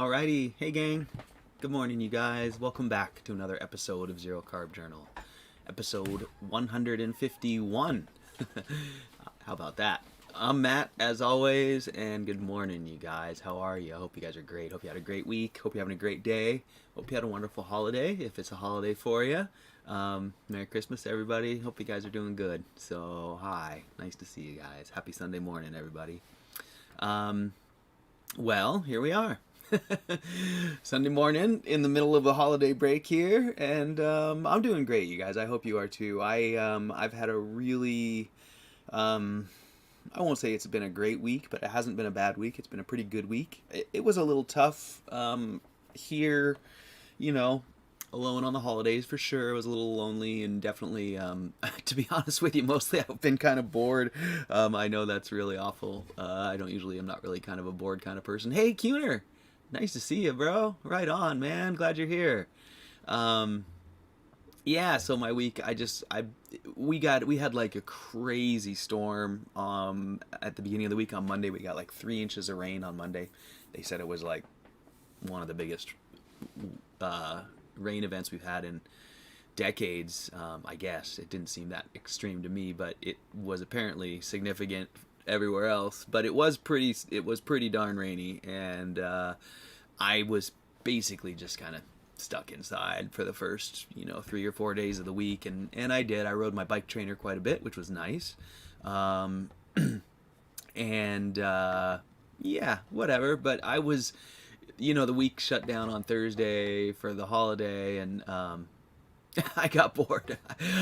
Alrighty, hey gang. Good morning, you guys. Welcome back to another episode of Zero Carb Journal, episode 151. How about that? I'm Matt, as always, and good morning, you guys. How are you? I hope you guys are great. Hope you had a great week. Hope you're having a great day. Hope you had a wonderful holiday, if it's a holiday for you. Merry Christmas to everybody. Hope you guys are doing good. So, hi. Nice to see you guys. Happy Sunday morning, everybody. Well, here we are. Sunday morning in the middle of a holiday break here, and I'm doing great, you guys. I hope you are too. I've had a really I won't say it's been a great week, but it hasn't been a bad week. It's been a pretty good week. It was a little tough here, you know, alone on the holidays for sure. It was a little lonely, and definitely, to be honest with you, mostly I've been kind of bored. I know that's really awful. I'm not really kind of a bored kind of person. Hey, Cuner, nice to see you, bro. Right on, man. Glad you're here. Yeah, so my week, we had like a crazy storm at the beginning of the week. On Monday we got like 3 inches of rain on Monday. They said it was like one of the biggest rain events we've had in decades. I guess it didn't seem that extreme to me, but it was apparently significant everywhere else. But it was pretty darn rainy, and I was basically just kind of stuck inside for the first 3 or 4 days of the week, and I rode my bike trainer quite a bit, which was nice. And yeah, whatever. But I was, the week shut down on Thursday for the holiday, and I got bored.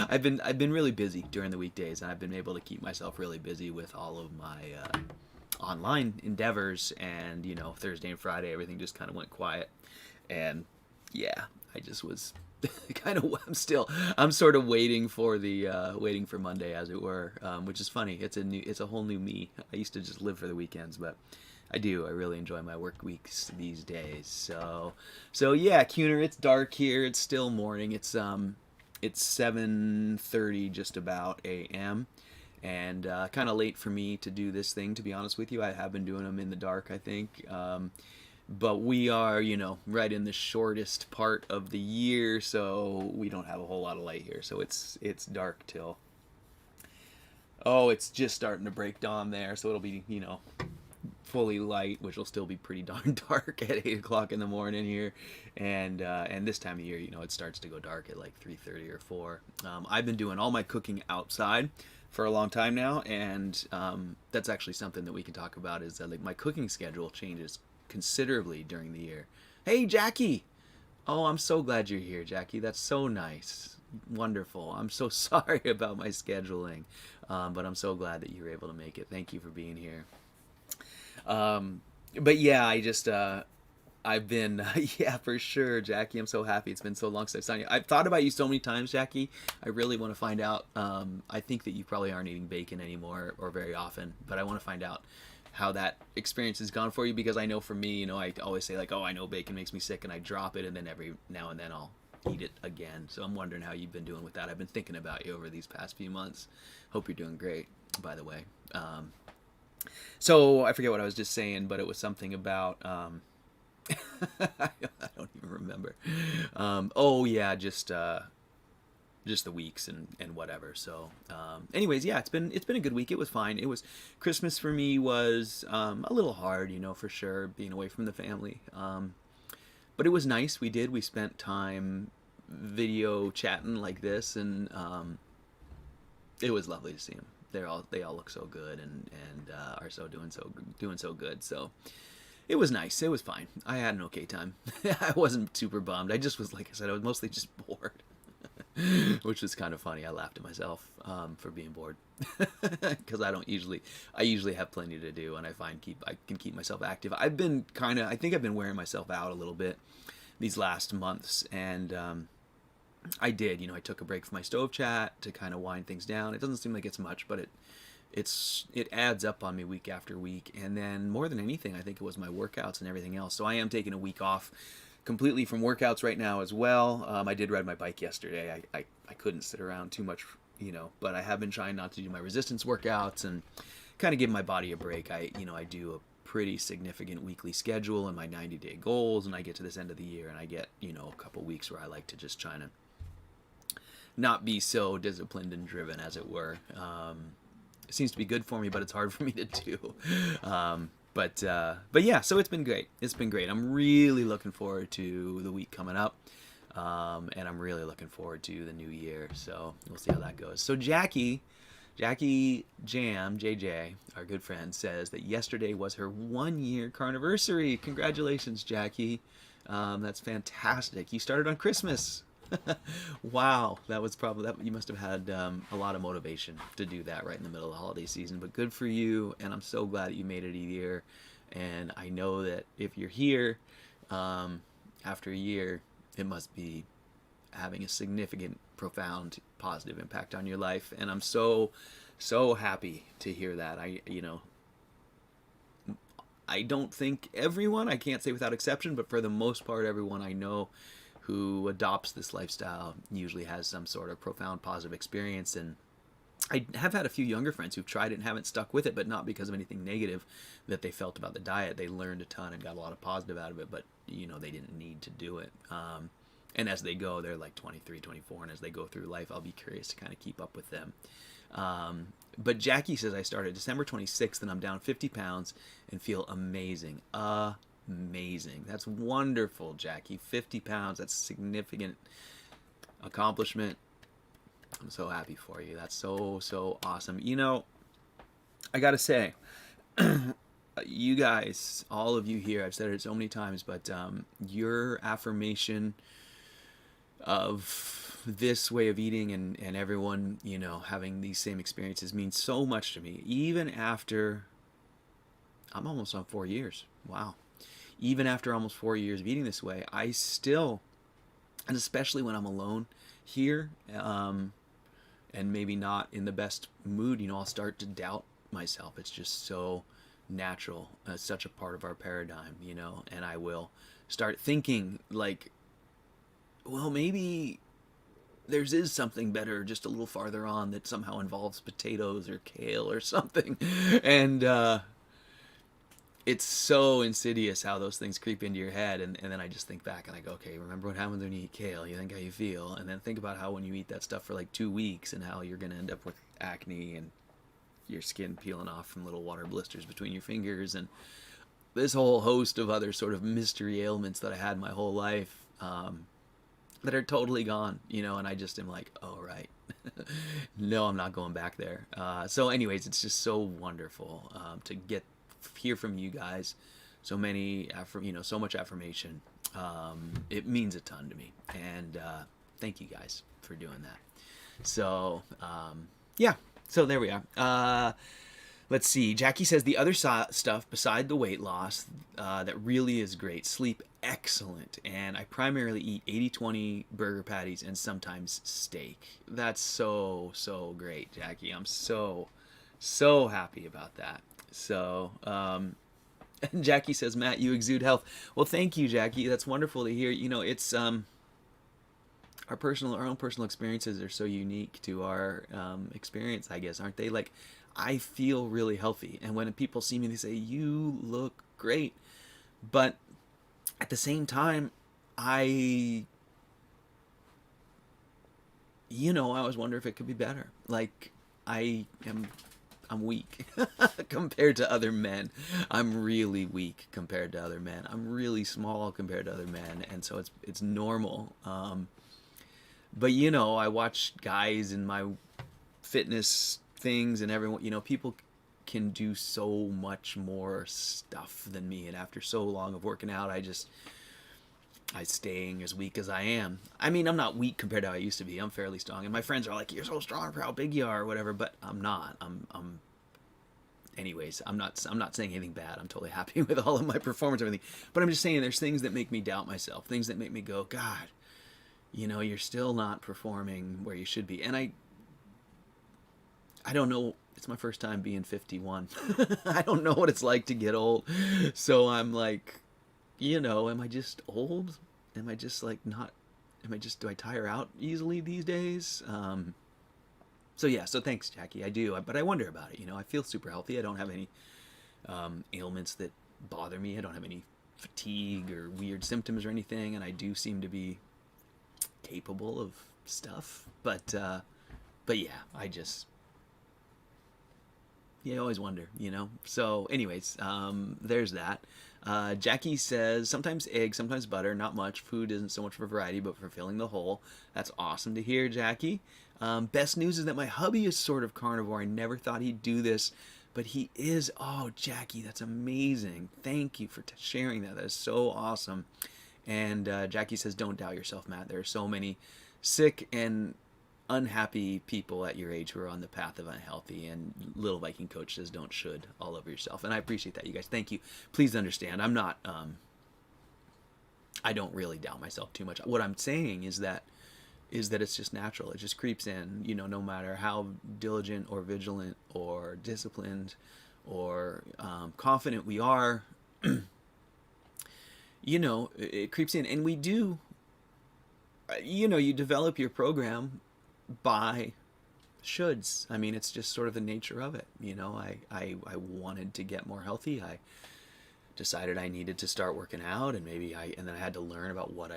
I've been really busy during the weekdays, and I've been able to keep myself really busy with all of my online endeavors. And Thursday and Friday, everything just kind of went quiet, and yeah, I just was kind of. I'm sort of waiting for Monday, as it were, which is funny. It's a whole new me. I used to just live for the weekends, but I really enjoy my work weeks these days. So yeah, Cuner, it's dark here. It's still morning. It's 7:30 just about a.m. and kind of late for me to do this thing, to be honest with you. I have been doing them in the dark, I think. But we are, right in the shortest part of the year, so we don't have a whole lot of light here. So it's dark till, it's just starting to break dawn there. So it'll be, fully light, which will still be pretty darn dark at 8 o'clock in the morning here. And this time of year, it starts to go dark at like 3:30 or 4. I've been doing all my cooking outside for a long time now, and that's actually something that we can talk about. Is that like my cooking schedule changes considerably during the year. Hey, Jackie. Oh, I'm so glad you're here, Jackie. That's so nice. Wonderful. I'm so sorry about my scheduling, but I'm so glad that you were able to make it. Thank you for being here. But yeah, I've been, yeah, for sure, Jackie. I'm so happy. It's been so long since I've seen you. I've thought about you so many times, Jackie. I really want to find out. I think that you probably aren't eating bacon anymore or very often, but I want to find out how that experience has gone for you, because I know for me, I always say like, oh, I know bacon makes me sick, and I drop it, and then every now and then I'll eat it again. So I'm wondering how you've been doing with that. I've been thinking about you over these past few months. Hope you're doing great, by the way. So I forget what I was just saying, but it was something about I don't even remember. Oh yeah, just the weeks and whatever. So anyways, yeah, it's been a good week. It was fine. It was Christmas for me was a little hard, for sure, being away from the family. But it was nice. We spent time video chatting like this, and it was lovely to see them. They all look so good and are doing so good. So it was nice. It was fine. I had an okay time. I wasn't super bummed. I just was, like I said, I was mostly just bored. Which is kind of funny. I laughed at myself for being bored, because I usually have plenty to do, and I can keep myself active. I think I've been wearing myself out a little bit these last months, and I took a break from my stove chat to kind of wind things down. It doesn't seem like it's much, but it adds up on me week after week. And then more than anything, I think it was my workouts and everything else. So I am taking a week off completely from workouts right now as well. I did ride my bike yesterday. I couldn't sit around too much, but I have been trying not to do my resistance workouts and kind of give my body a break. I do a pretty significant weekly schedule and my 90-day goals, and I get to this end of the year and I get, you know, a couple weeks where I like to just try to not be so disciplined and driven, as it were. It seems to be good for me, but it's hard for me to do. But yeah, so it's been great. It's been great. I'm really looking forward to the week coming up. And I'm really looking forward to the new year. So we'll see how that goes. So Jackie Jam, JJ, our good friend, says that yesterday was her 1-year carniversary. Congratulations, Jackie. That's fantastic. You started on Christmas. Wow, that was probably that. You must have had a lot of motivation to do that right in the middle of the holiday season. But good for you, and I'm so glad that you made it a year. And I know that if you're here after a year, it must be having a significant, profound, positive impact on your life. And I'm so happy to hear that. I don't think everyone, I can't say without exception, but for the most part, everyone I know who adopts this lifestyle usually has some sort of profound positive experience. And I have had a few younger friends who've tried it and haven't stuck with it, but not because of anything negative that they felt about the diet. They learned a ton and got a lot of positive out of it, but you know, they didn't need to do it. And as they go, they're like 23, 24, and as they go through life, I'll be curious to kind of keep up with them. But Jackie says, I started December 26th and I'm down 50 pounds and feel amazing. Amazing. That's wonderful, Jackie. 50 pounds, that's a significant accomplishment. I'm so happy for you. That's so awesome. You know, I gotta say, you guys, all of you here, I've said it so many times, but your affirmation of this way of eating and everyone, you know, having these same experiences means so much to me. Even after, I'm almost on 4 years. Wow. Even after almost 4 years of eating this way, I still, and especially when I'm alone here, and maybe not in the best mood, you know, I'll start to doubt myself. It's just so natural. It's such a part of our paradigm, you know, and I will start thinking like, well, maybe there's is something better just a little farther on that somehow involves potatoes or kale or something. And it's so insidious how those things creep into your head. And then I just think back and I go, okay, remember what happens when you eat kale? You think how you feel. And then think about how when you eat that stuff for like 2 weeks and how you're going to end up with acne and your skin peeling off from little water blisters between your fingers. And this whole host of other sort of mystery ailments that I had my whole life that are totally gone, you know, and I just am like, oh, right. No, I'm not going back there. So anyways, it's just so wonderful to hear from you guys. So many, so much affirmation. It means a ton to me. And thank you guys for doing that. So, yeah. So there we are. Let's see. Jackie says the other stuff beside the weight loss that really is great. Sleep, excellent. And I primarily eat 80-20 burger patties and sometimes steak. That's so great, Jackie. I'm so happy about that. So, and Jackie says, Matt, you exude health. Well, thank you, Jackie. That's wonderful to hear. You know, it's our own personal experiences are so unique to our experience, I guess, aren't they? Like, I feel really healthy, and when people see me, they say, you look great. But at the same time, I always wonder if it could be better. Like, I'm weak compared to other men. I'm really weak compared to other men. I'm really small compared to other men, and so it's normal. But you know, I watch guys in my fitness things, and everyone, you know, people can do so much more stuff than me, and after so long of working out, I staying as weak as I am. I mean, I'm not weak compared to how I used to be. I'm fairly strong, and my friends are like, "You're so strong for how big you are," or whatever. But I'm not. Anyways, I'm not saying anything bad. I'm totally happy with all of my performance and everything. But I'm just saying there's things that make me doubt myself. Things that make me go, God, you know, you're still not performing where you should be. And I don't know. It's my first time being 51. I don't know what it's like to get old. So I'm like, you know, am I just old? Am I just like do I tire out easily these days? So yeah, so thanks, Jackie. I do, but I wonder about it. You know, I feel super healthy. I don't have any ailments that bother me. I don't have any fatigue or weird symptoms or anything, and I do seem to be capable of stuff. But yeah, you always wonder, So, anyways, there's that. Jackie says, sometimes egg, sometimes butter, not much. Food isn't so much for variety, but for filling the hole. That's awesome to hear, Jackie. Best news is that my hubby is sort of carnivore. I never thought he'd do this, but he is. Oh, Jackie, that's amazing. Thank you for sharing that. That is so awesome. And Jackie says, don't doubt yourself, Matt. There are so many sick and unhappy people at your age who are on the path of unhealthy, and Little Viking Coach says don't should all over yourself. And I appreciate that, you guys. Thank you. Please understand, I'm not I don't really doubt myself too much. What I'm saying is that it's just natural. It just creeps in, no matter how diligent or vigilant or disciplined or confident we are. It creeps in. And we do, you develop your program by shoulds. I mean, it's just sort of the nature of it. I wanted to get more healthy. I decided I needed to start working out, and and then I had to learn about what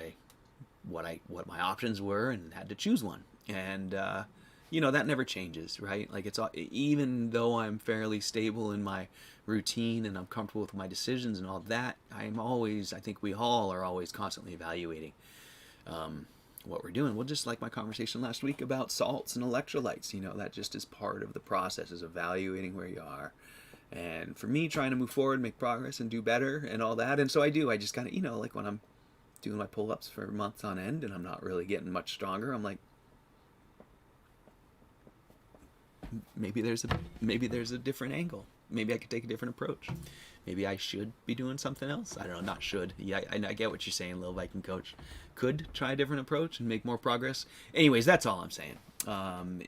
my options were, and had to choose one. And that never changes, right? Like, it's even though I'm fairly stable in my routine and I'm comfortable with my decisions and all that, I think we all are always constantly evaluating what we're doing. Well, just like my conversation last week about salts and electrolytes, that just is part of the process, is evaluating where you are. And for me, trying to move forward, make progress, and do better and all that. And so I just kind of, like when I'm doing my pull-ups for months on end and I'm not really getting much stronger, I'm like, maybe there's a different angle. Maybe I could take a different approach. Maybe I should be doing something else. I don't know, not should. Yeah, I get what you're saying, Little Viking Coach. Could try a different approach and make more progress. Anyways, that's all I'm saying.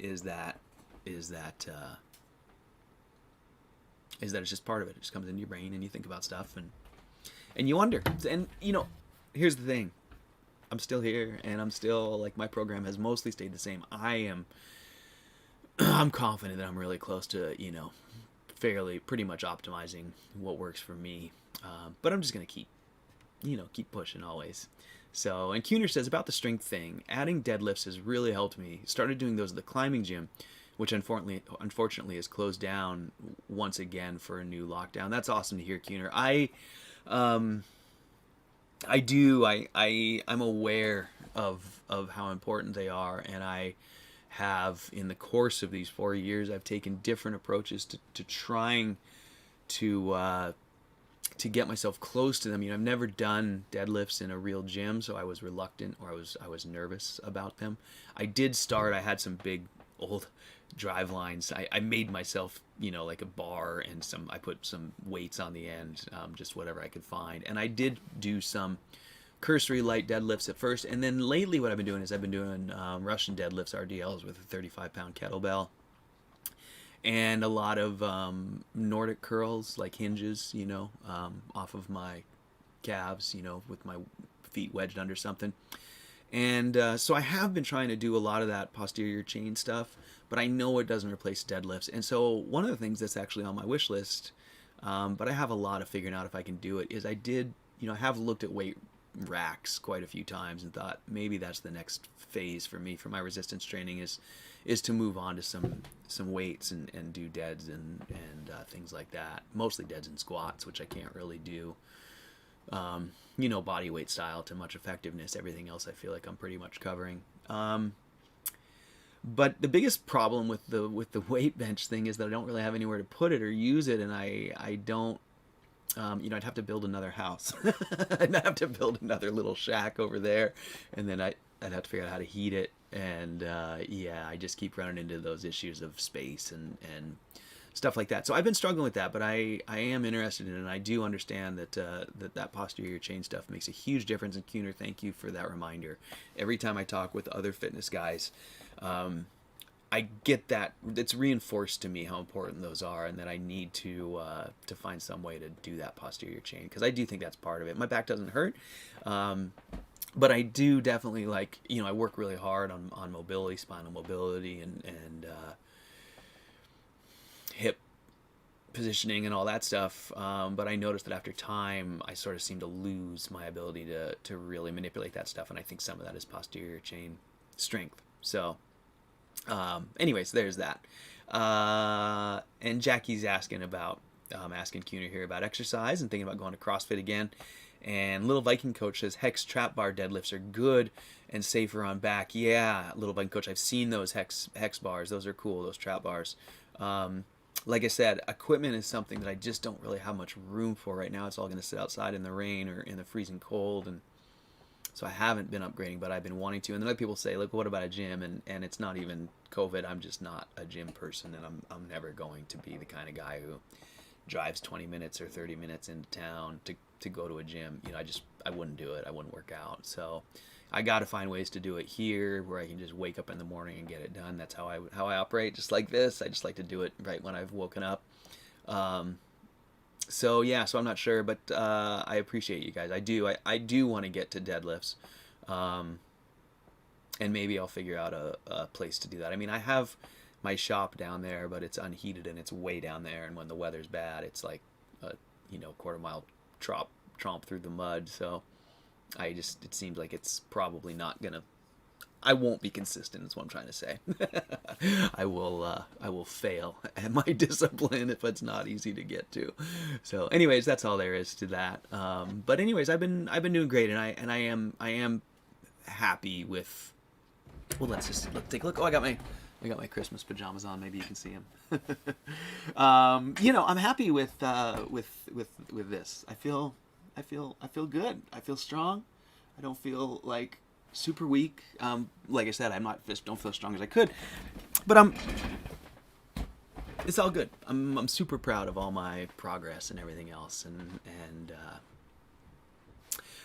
Is that it's just part of it. It just comes into your brain and you think about stuff and you wonder. And here's the thing. I'm still here, and I'm still, like, my program has mostly stayed the same. I'm confident that I'm really close to, pretty much optimizing what works for me. But I'm just going to keep pushing always. So, and Kuhner says about the strength thing, adding deadlifts has really helped me. Started doing those at the climbing gym, which unfortunately is closed down once again for a new lockdown. That's awesome to hear, Kuhner. I'm aware of how important they are, and I have, in the course of these 4 years, I've taken different approaches to trying to get myself close to them. I've never done deadlifts in a real gym, so I was reluctant, or I was nervous about them. I had some big old drive lines. I made myself, like a bar, and I put some weights on the end, just whatever I could find. And I did do some cursory light deadlifts at first, and then lately what I've been doing is Russian deadlifts, RDLs, with a 35-pound kettlebell, and a lot of Nordic curls, like hinges, off of my calves, with my feet wedged under something. And so I have been trying to do a lot of that posterior chain stuff, but I know it doesn't replace deadlifts. And so one of the things that's actually on my wish list, but I have a lot of figuring out if I can do it, is I have looked at weight racks quite a few times and thought maybe that's the next phase for me for my resistance training, is to move on to some weights and do deads and things like that. Mostly deads and squats, which I can't really do. Body weight style to much effectiveness. Everything else I feel like I'm pretty much covering. But the biggest problem with the weight bench thing is that I don't really have anywhere to put it or use it, and I don't. I'd have to build another house. I'd have to build another little shack over there, and then I'd have to figure out how to heat it. And I just keep running into those issues of space and stuff like that. So I've been struggling with that, but I am interested in it, and I do understand that posterior chain stuff makes a huge difference. And Kuhner, thank you for that reminder. Every time I talk with other fitness guys, I get that it's reinforced to me how important those are, and that I need to find some way to do that posterior chain, because I do think that's part of it. My back doesn't hurt, but I do definitely I work really hard on mobility, spinal mobility, and hip positioning and all that stuff. But I noticed that after time, I sort of seem to lose my ability to really manipulate that stuff. And I think some of that is posterior chain strength. So, anyways, there's that. And Jackie's asking about, asking Cuner here about exercise and thinking about going to CrossFit again. And Little Viking Coach says Hex trap bar deadlifts are good and safer on back. Yeah, Little Viking Coach, I've seen those Hex bars. Those are cool, those trap bars. Like I said, equipment is something that I just don't really have much room for right now. It's all going to sit outside in the rain or in the freezing cold, and so I haven't been upgrading, but I've been wanting to. And then other people say, look, what about a gym? And it's not even COVID. I'm just not a gym person, and I'm never going to be the kind of guy who drives 20 minutes or 30 minutes into town to go to a gym. You know, I wouldn't do it. I wouldn't work out. So I got to find ways to do it here where I can just wake up in the morning and get it done. That's how I operate, just like this. I just like to do it right when I've woken up. So yeah, so I'm not sure, but I appreciate you guys. I do want to get to deadlifts, and maybe I'll figure out a place to do that. I mean, I have my shop down there, but it's unheated and it's way down there. And when the weather's bad, it's like a quarter-mile tromp through the mud. So it seems like it's probably not gonna. I won't be consistent, is what I'm trying to say. I will fail at my discipline if it's not easy to get to. So, anyways, that's all there is to that. But anyways, I've been doing great, and I am happy with. Well, let's take a look. Oh, I got my Christmas pajamas on. Maybe you can see them. I'm happy with this. I feel good. I feel strong. I don't feel like super weak. Like I said, don't feel as strong as I could, but it's all good. I'm super proud of all my progress and everything else, and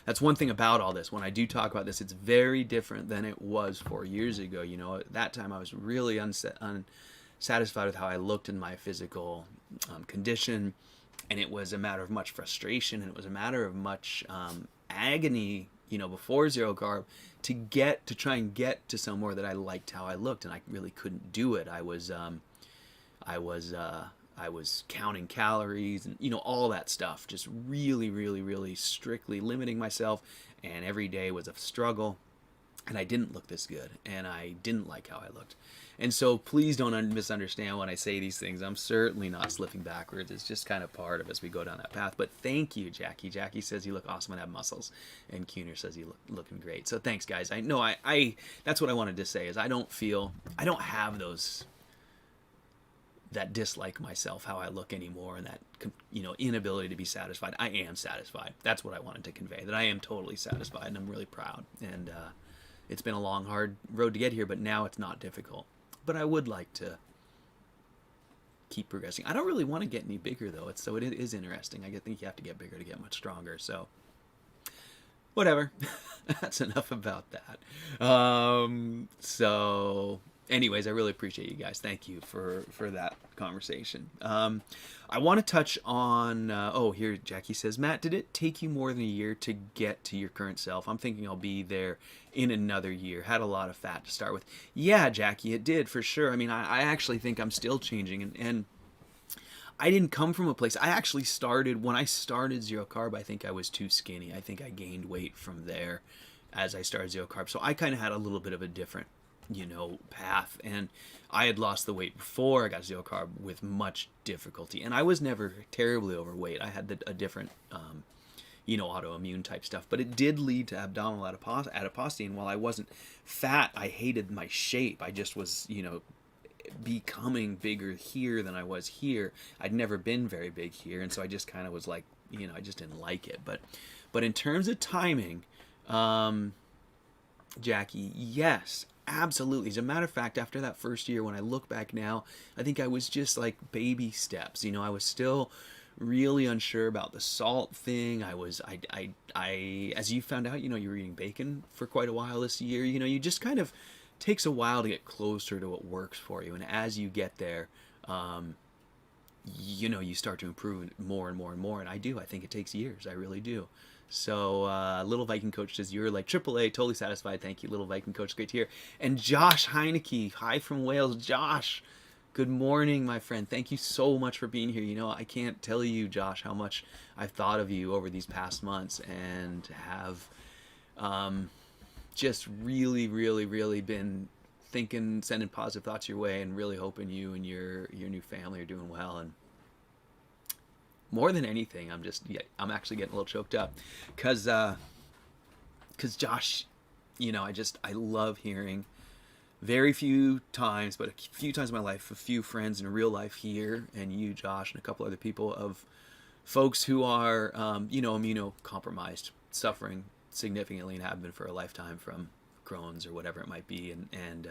that's one thing about all this. When I do talk about this, it's very different than it was 4 years ago. You know, at that time I was really unsatisfied with how I looked in my physical condition, and it was a matter of much frustration, and it was a matter of much agony, before zero carb, to try and get to somewhere that I liked how I looked, and I really couldn't do it. I was counting calories and all that stuff, just really, really, really strictly limiting myself, and every day was a struggle, and I didn't look this good, and I didn't like how I looked. And so please don't misunderstand when I say these things. I'm certainly not slipping backwards. It's just kind of part of as we go down that path. But thank you, Jackie. Jackie says you look awesome and have muscles, and Cuner says you look looking great. So thanks, guys. I know I that's what I wanted to say is I don't have that dislike myself how I look anymore, and that inability to be satisfied. I am satisfied. That's what I wanted to convey, that I am totally satisfied, and I'm really proud. And it's been a long, hard road to get here, but now it's not difficult. But I would like to keep progressing. I don't really want to get any bigger, though. It is interesting. I think you have to get bigger to get much stronger. So whatever. That's enough about that. So anyways, I really appreciate you guys. Thank you for that conversation. I want to touch on, here Jackie says, Matt, did it take you more than a year to get to your current self? I'm thinking I'll be there in another year. Had a lot of fat to start with. Yeah, Jackie, it did for sure. I mean, I actually think I'm still changing, and I didn't come from a place. I actually when I started zero carb, I think I was too skinny. I think I gained weight from there as I started zero carb. So I kind of had a little bit of a different path, and I had lost the weight before I got zero carb with much difficulty, and I was never terribly overweight. I had a different autoimmune type stuff, but it did lead to abdominal adiposity, and while I wasn't fat, I hated my shape. I just was becoming bigger here than I was here. I'd never been very big here, and so I just kind of was like, I just didn't like it. But in terms of timing, Jackie, yes, absolutely. As a matter of fact, after that first year, when I look back now, I think I was just like baby steps. I was still really unsure about the salt thing. I as you found out, you were eating bacon for quite a while this year. You just kind of takes a while to get closer to what works for you. And as you get there, you start to improve more and more and more. And I think it takes years. I really do. So Little Viking Coach says, you're like AAA, totally satisfied. Thank you, Little Viking Coach. Great to hear. And Josh Heineke, hi from Wales. Josh, Good morning, my friend. Thank you so much for being here. You know, I can't tell you, Josh, how much I've thought of you over these past months and have um, just really, really, really been thinking, sending positive thoughts your way, and really hoping you and your new family are doing well. And more than anything, I'm actually getting a little choked up because Josh, you know, I love hearing very few times, but a few times in my life, a few friends in real life here, and you, Josh, and a couple other people of folks who are, immunocompromised, suffering significantly, and have been for a lifetime from Crohn's or whatever it might be, and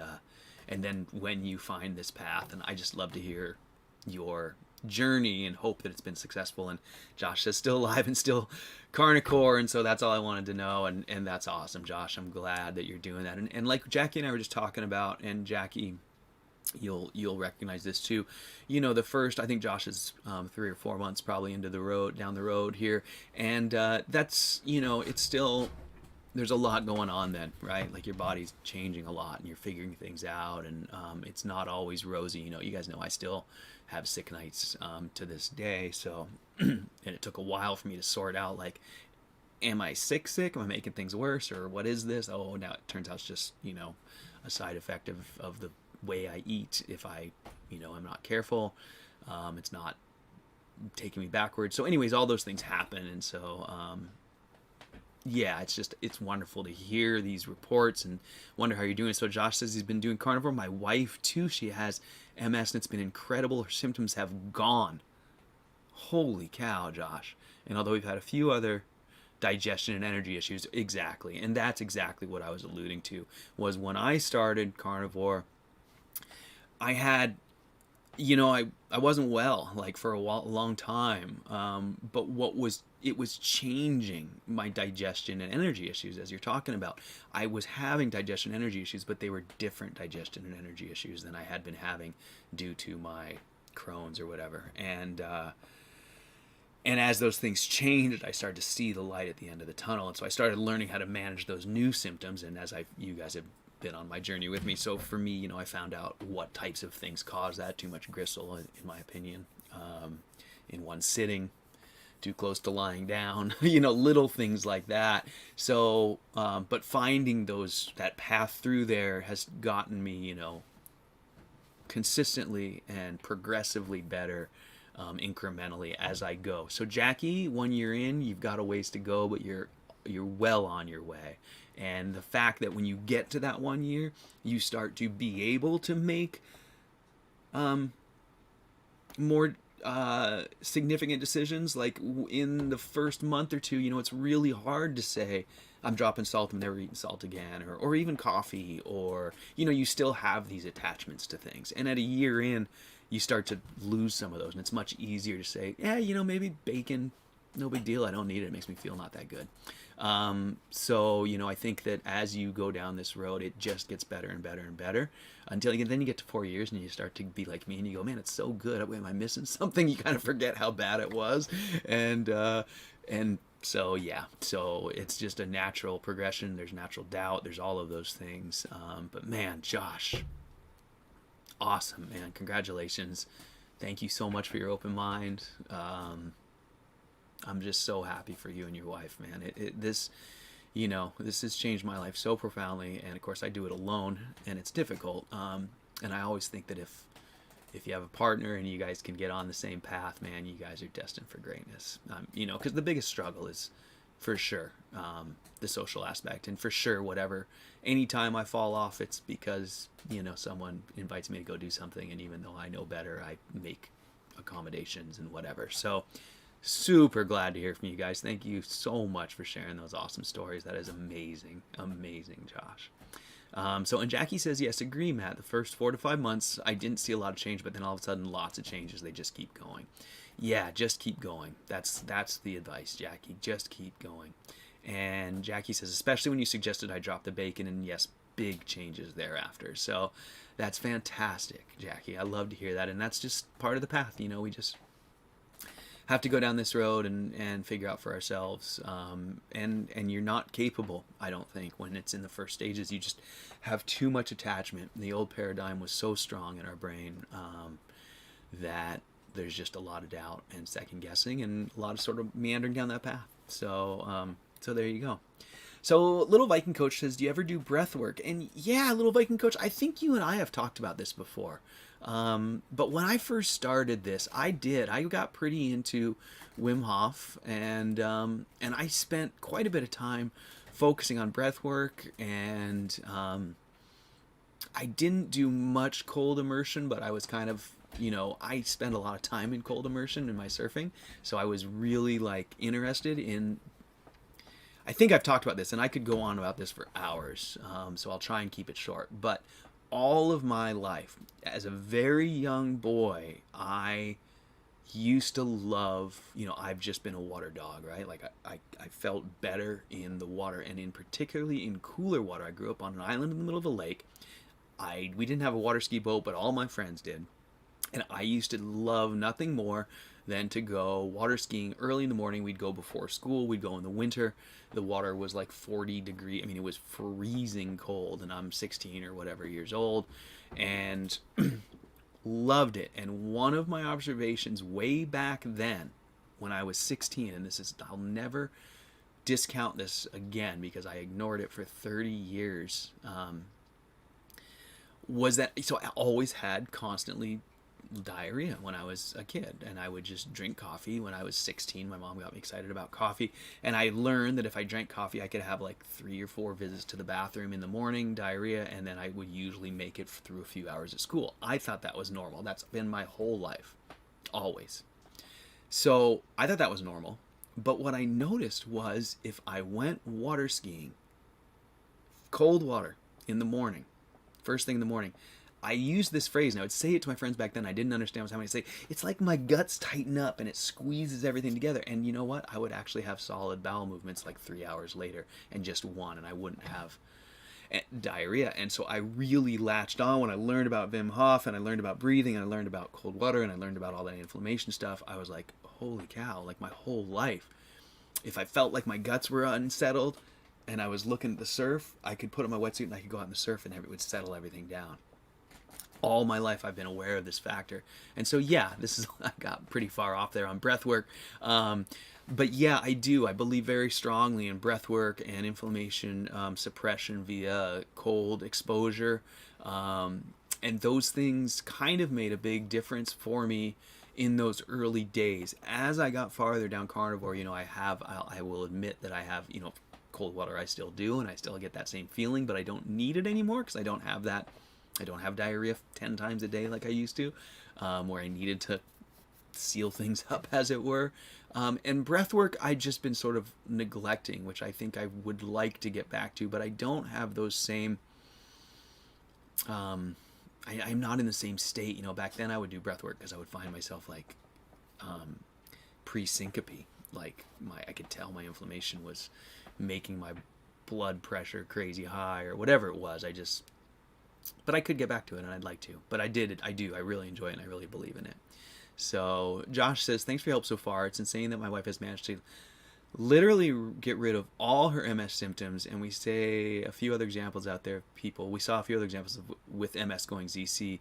then when you find this path, and I just love to hear your journey and hope that it's been successful. And Josh is still alive and still carnivore, and so that's all I wanted to know, and that's awesome, Josh. I'm glad that you're doing that. And like Jackie and I were just talking about, and Jackie, you'll recognize this too. You know, the first, I think Josh is 3 or 4 months probably into the road, down the road here, and that's, you know, it's still, there's a lot going on then, right? Like your body's changing a lot and you're figuring things out, and it's not always rosy. You know, you guys know I still have sick nights to this day. So, and it took a while for me to sort out, like, am I sick? Am I making things worse? Or what is this? Oh, now it turns out it's just, you know, a side effect of the way I eat. If I, you know, I'm not careful, it's not taking me backwards. So anyways, all those things happen. And so, yeah, it's wonderful to hear these reports and wonder how you're doing. So Josh says he's been doing carnivore. My wife too, she has MS and it's been incredible. Her symptoms have gone. Holy cow, Josh. And although we've had a few other digestion and energy issues, exactly. And that's exactly what I was alluding to, was when I started carnivore, I had, you know, I wasn't well, like, for a long time, but it was changing my digestion and energy issues, as you're talking about. I was having digestion and energy issues, but they were different digestion and energy issues than I had been having due to my Crohn's or whatever. And as those things changed, I started to see the light at the end of the tunnel, and so I started learning how to manage those new symptoms. And as you guys have been on my journey with me, so for me, you know, I found out what types of things cause that. Too much gristle, in my opinion, in one sitting, too close to lying down, you know, little things like that. So, but finding that path through there has gotten me, you know, consistently and progressively better, incrementally as I go. So Jackie, 1 year in, you've got a ways to go, but you're well on your way. And the fact that when you get to that 1 year, you start to be able to make more significant decisions, like in the first month or two, you know, it's really hard to say, I'm dropping salt, I'm never eating salt again, or even coffee, or, you know, you still have these attachments to things. And at a year in, you start to lose some of those, and it's much easier to say, yeah, you know, maybe bacon, no big deal, I don't need it, it makes me feel not that good. So, you know, I think that as you go down this road, it just gets better and better and better until then you get to 4 years and you start to be like me and you go, man, it's so good. Am I missing something? You kind of forget how bad it was. And so, yeah, so it's just a natural progression. There's natural doubt. There's all of those things. But man, Josh, awesome, man. Congratulations. Thank you so much for your open mind. I'm just so happy for you and your wife, man. This has changed my life so profoundly, and of course I do it alone, and it's difficult. And I always think that if you have a partner and you guys can get on the same path, man, you guys are destined for greatness. You know, because the biggest struggle is, for sure, the social aspect, and for sure, anytime I fall off, it's because, you know, someone invites me to go do something, and even though I know better, I make accommodations and whatever. So, super glad to hear from you guys. Thank you so much for sharing those awesome stories. That is amazing, Josh. And Jackie says, yes, agree, Matt. The first 4 to 5 months, I didn't see a lot of change, but then all of a sudden, lots of changes. They just keep going. Yeah, just keep going. That's the advice, Jackie. Just keep going. And Jackie says, especially when you suggested I drop the bacon, and yes, big changes thereafter. So that's fantastic, Jackie. I love to hear that, and that's just part of the path. You know, we just have to go down this road and figure out for ourselves. And you're not capable, I don't think, when it's in the first stages. You just have too much attachment. The old paradigm was so strong in our brain that there's just a lot of doubt and second guessing and a lot of sort of meandering down that path. So there you go. So Little Viking Coach says, do you ever do breath work? And yeah, Little Viking Coach, I think you and I have talked about this before. But when I first started this, I got pretty into Wim Hof, and I spent quite a bit of time focusing on breath work, and I didn't do much cold immersion, but I was kind of, I spent a lot of time in cold immersion in my surfing. So I was really like interested in, I think I've talked about this, and I could go on about this for hours, so I'll try and keep it short. But all of my life, as a very young boy, I used to love, I've just been a water dog, right? Like I felt better in the water, and in particularly in cooler water. I grew up on an island in the middle of a lake. We didn't have a water ski boat, but all my friends did. And I used to love nothing more than to go water skiing early in the morning. We'd go before school. We'd go in the winter. The water was like 40 degrees. I mean, it was freezing cold, and I'm 16 or whatever years old, and loved it. And one of my observations way back then, when I was 16, and I'll never discount this again because I ignored it for 30 years, was that, so I always had constantly diarrhea when I was a kid, and I would just drink coffee. When I was 16, my mom got me excited about coffee, and I learned that if I drank coffee, I could have like 3 or 4 visits to the bathroom in the morning, diarrhea, and then I would usually make it through a few hours at school. I thought that was normal. That's been my whole life, always. So I thought that was normal. But what I noticed was if I went water skiing, cold water in the morning, first thing in the morning, I used this phrase, and I would say it to my friends back then. I didn't understand what I was having to say. It's like my guts tighten up and it squeezes everything together. And you know what? I would actually have solid bowel movements like 3 hours later, and just one, and I wouldn't have diarrhea. And so I really latched on when I learned about Wim Hof, and I learned about breathing, and I learned about cold water, and I learned about all that inflammation stuff. I was like, holy cow, like my whole life, if I felt like my guts were unsettled and I was looking at the surf, I could put on my wetsuit and I could go out in the surf, and it would settle everything down. All my life I've been aware of this factor. And so yeah, I got pretty far off there on breath work. But yeah, I believe very strongly in breath work and inflammation suppression via cold exposure. And those things kind of made a big difference for me in those early days. As I got farther down carnivore, I will admit that I have, cold water I still do, and I still get that same feeling, but I don't need it anymore because I don't have that. I don't have diarrhea 10 times a day like I used to, where I needed to seal things up, as it were. And breath work I've just been sort of neglecting, which I think I would like to get back to, but I don't have those same, I'm not in the same state. Back then I would do breath work because I would find myself like pre-syncope. Like I could tell my inflammation was making my blood pressure crazy high or whatever it was. But I could get back to it, and I'd like to. But I really enjoy it, and I really believe in it. So Josh says, thanks for your help so far. It's insane that my wife has managed to literally get rid of all her MS symptoms, and we say a few other examples out there of people. We saw a few other examples with MS going ZC.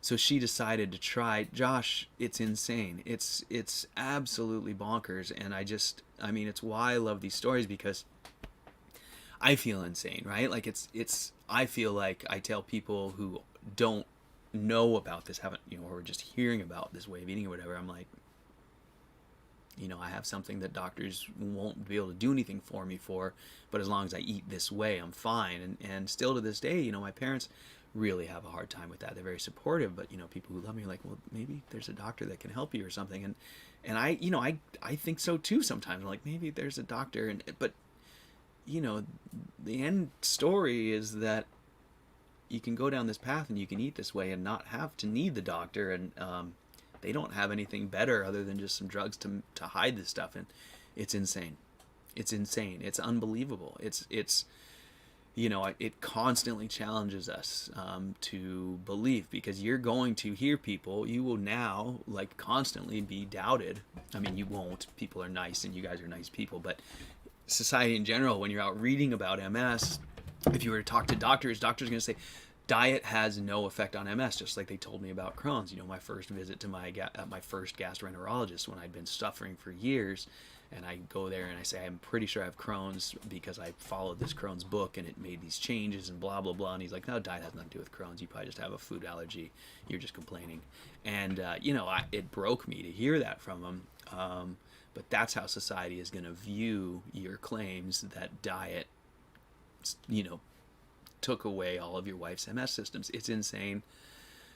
So she decided to try. Josh, it's insane. It's absolutely bonkers, and it's why I love these stories, because I feel insane, right? Like I feel like I tell people who don't know about this, haven't, or are just hearing about this way of eating or whatever, I'm like, I have something that doctors won't be able to do anything for me for, but as long as I eat this way, I'm fine. And still to this day, my parents really have a hard time with that. They're very supportive, but people who love me are like, well, maybe there's a doctor that can help you or something. And I think so too sometimes. I'm like, maybe there's a doctor, but the end story is that you can go down this path and you can eat this way and not have to need the doctor, and they don't have anything better other than just some drugs to hide this stuff. And it's insane. It's unbelievable. It's it constantly challenges us to believe, because you're going to hear people, you will now like constantly be doubted. I mean, you won't. People are nice and you guys are nice people, but society in general, when you're out reading about MS, if you were to talk to doctors are going to say diet has no effect on MS, just like they told me about Crohn's. My first visit to my first gastroenterologist, when I'd been suffering for years, and I go there and I say, I'm pretty sure I have Crohn's because I followed this Crohn's book and it made these changes and blah, blah, blah. And he's like, no, diet has nothing to do with Crohn's. You probably just have a food allergy. You're just complaining. And, it broke me to hear that from him. But that's how society is going to view your claims that diet, took away all of your wife's MS systems. It's insane.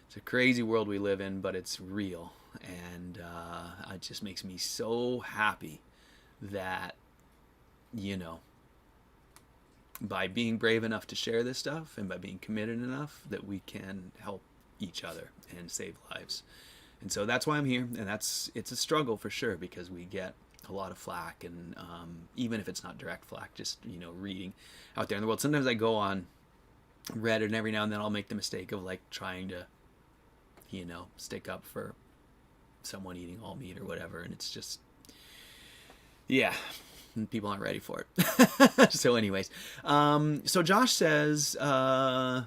It's a crazy world we live in, but it's real. And it just makes me so happy that, by being brave enough to share this stuff and by being committed enough, that we can help each other and save lives. And so that's why I'm here. And it's a struggle for sure, because we get a lot of flack, and even if it's not direct flack, just, reading out there in the world. Sometimes I go on Reddit and every now and then I'll make the mistake of like trying to, stick up for someone eating all meat or whatever. And it's just, yeah, people aren't ready for it. So anyways, so Josh says, no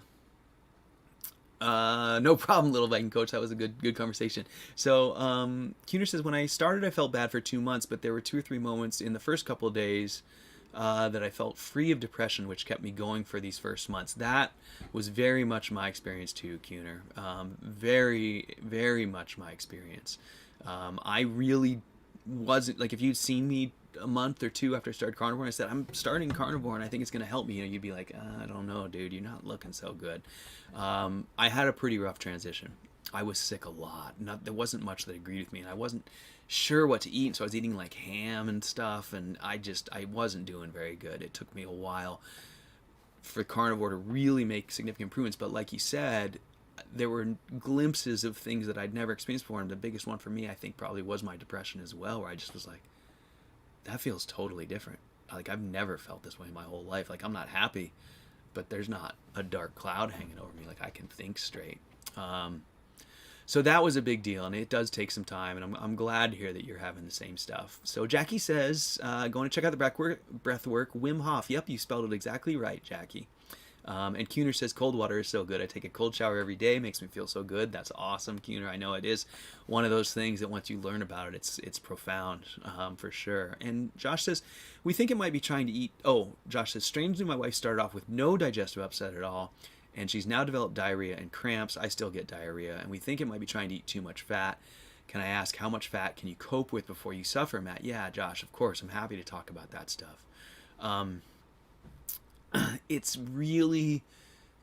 problem, little Viking coach. That was a good conversation. So Cuner says, when I started, I felt bad for 2 months, but there were 2 or 3 moments in the first couple of days that I felt free of depression, which kept me going for these first months. That was very much my experience too, Cuner. Very, very much my experience. I really wasn't, like, if you'd seen me a month or 2 after I started carnivore, and I said, I'm starting carnivore and I think it's going to help me, you'd be like, I don't know, dude, you're not looking so good. I had a pretty rough transition. I was sick a lot. There wasn't much that agreed with me, and I wasn't sure what to eat, so I was eating like ham and stuff, and I wasn't doing very good. It took me a while for carnivore to really make significant improvements, but like you said, there were glimpses of things that I'd never experienced before, and the biggest one for me, I think, probably was my depression as well, where I just was like, that feels totally different. Like, I've never felt this way in my whole life. Like, I'm not happy, but there's not a dark cloud hanging over me. Like, I can think straight. So that was a big deal, and it does take some time, and I'm glad to hear that you're having the same stuff. So Jackie says, going to check out the breath work, Wim Hof. Yep, you spelled it exactly right, Jackie. And Cuner says, cold water is so good. I take a cold shower every day. Makes me feel so good. That's awesome, Cuner. I know it is one of those things that once you learn about it, it's profound, for sure. And Josh says, we think it might be trying to eat. Oh, Josh says, strangely, my wife started off with no digestive upset at all, and she's now developed diarrhea and cramps. I still get diarrhea, and we think it might be trying to eat too much fat. Can I ask, how much fat can you cope with before you suffer, Matt? Yeah, Josh, of course. I'm happy to talk about that stuff. It's really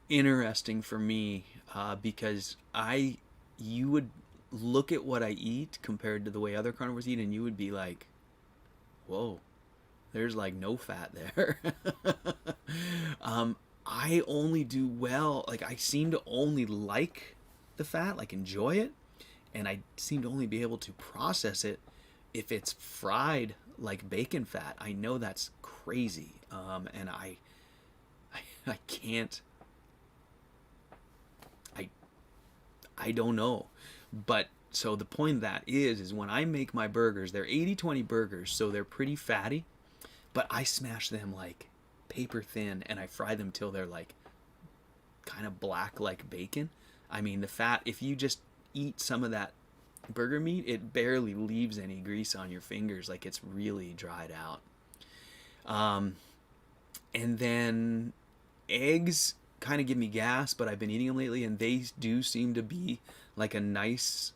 interesting for me because you would look at what I eat compared to the way other carnivores eat, and you would be like, whoa, there's like no fat there. I only do well, like I seem to only like the fat, like enjoy it, and I seem to only be able to process it if it's fried like bacon fat. I know that's crazy, and I can't, I don't know. But so the point of that is when I make my burgers, they're 80-20 burgers, so they're pretty fatty, but I smash them like paper thin, and I fry them till they're like kind of black like bacon. I mean, the fat, if you just eat some of that burger meat, it barely leaves any grease on your fingers. Like, it's really dried out. And then eggs kind of give me gas, but I've been eating them lately, and they do seem to be like a nice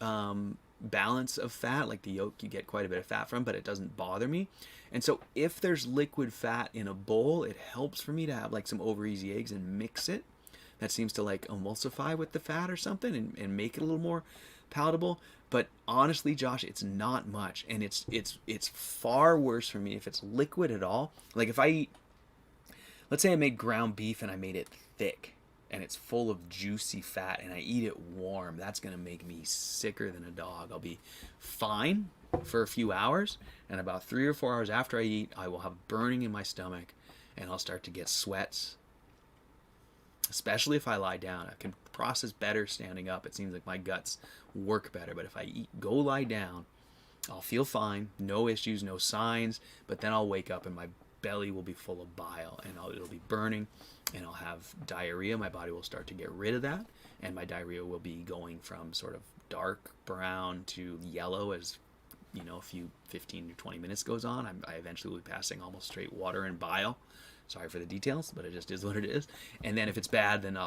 balance of fat. Like the yolk, you get quite a bit of fat from, but it doesn't bother me. And so if there's liquid fat in a bowl, it helps for me to have like some over easy eggs and mix it. That seems to like emulsify with the fat or something and make it a little more palatable. But honestly, Josh, it's not much, and it's far worse for me if it's liquid at all. Like if I eat, let's say I made ground beef and I made it thick and it's full of juicy fat and I eat it warm, that's going to make me sicker than a dog. I'll be fine for a few hours, and about 3 or 4 hours after I eat, I will have burning in my stomach, and I'll start to get sweats, especially if I lie down. I can process better standing up. It seems like my guts work better. But if I go lie down, I'll feel fine, no issues, no signs, but then I'll wake up and my belly will be full of bile, and it'll be burning, and I'll have diarrhea. My body will start to get rid of that, and my diarrhea will be going from sort of dark brown to yellow as, you know, a few 15 to 20 minutes goes on. I eventually will be passing almost straight water and bile. Sorry for the details, but it just is what it is. And then if it's bad, then